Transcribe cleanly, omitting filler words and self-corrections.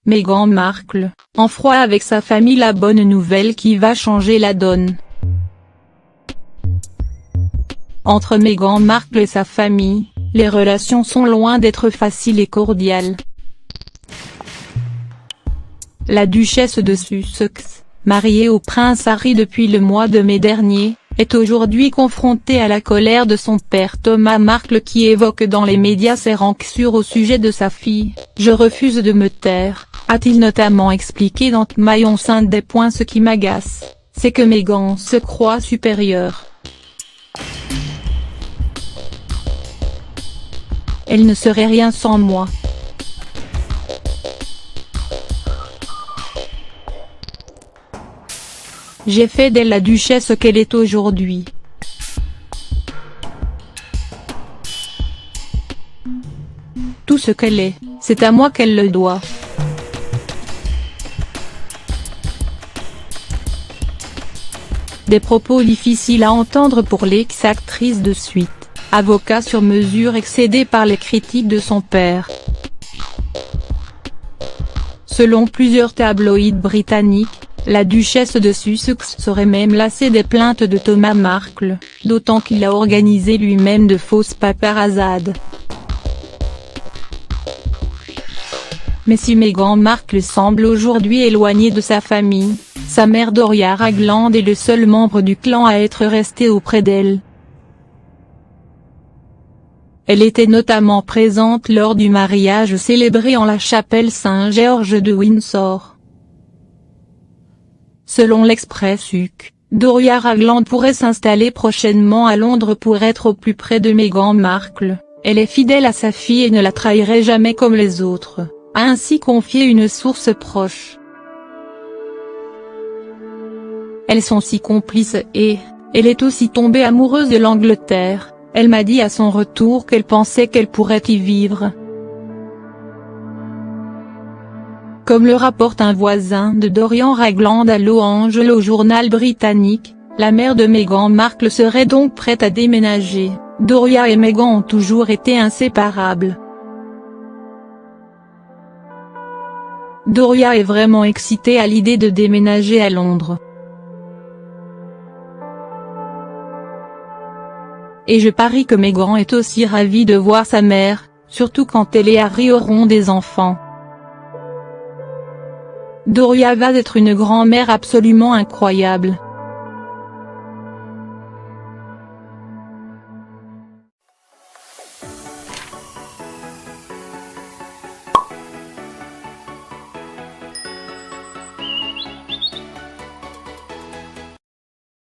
Meghan Markle, en froid avec sa famille. La bonne nouvelle qui va changer la donne. Entre Meghan Markle et sa famille, les relations sont loin d'être faciles et cordiales. La duchesse de Sussex, mariée au prince Harry depuis le mois de mai dernier, est aujourd'hui confrontée à la colère de son père Thomas Markle qui évoque dans les médias ses rançons au sujet de sa fille. « Je refuse de me taire », a-t-il notamment expliqué dans Maillon Sunday. Ce qui m'agace, c'est que Meghan se croit supérieure. Elle ne serait rien sans moi. J'ai fait d'elle la duchesse qu'elle est aujourd'hui. Tout ce qu'elle est, c'est à moi qu'elle le doit. Des propos difficiles à entendre pour l'ex-actrice de Suite, avocat sur mesure excédé par les critiques de son père. Selon plusieurs tabloïds britanniques, la duchesse de Sussex serait même lassée des plaintes de Thomas Markle, d'autant qu'il a organisé lui-même de fausses paparazzades. Mais si Meghan Markle semble aujourd'hui éloignée de sa famille, sa mère Doria Ragland est le seul membre du clan à être resté auprès d'elle. Elle était notamment présente lors du mariage célébré en la chapelle Saint-Georges de Windsor. Selon l'Express UK, Doria Ragland pourrait s'installer prochainement à Londres pour être au plus près de Meghan Markle. Elle est fidèle à sa fille et ne la trahirait jamais comme les autres, a ainsi confié une source proche. Elles sont si complices et, elle est aussi tombée amoureuse de l'Angleterre, elle m'a dit à son retour qu'elle pensait qu'elle pourrait y vivre. Comme le rapporte un voisin de Dorian Ragland à Los Angeles au journal britannique, la mère de Meghan Markle serait donc prête à déménager. Doria et Meghan ont toujours été inséparables. Doria est vraiment excitée à l'idée de déménager à Londres. Et je parie que Meghan est aussi ravie de voir sa mère, surtout quand elle et Harry auront des enfants. Doria va être une grand-mère absolument incroyable.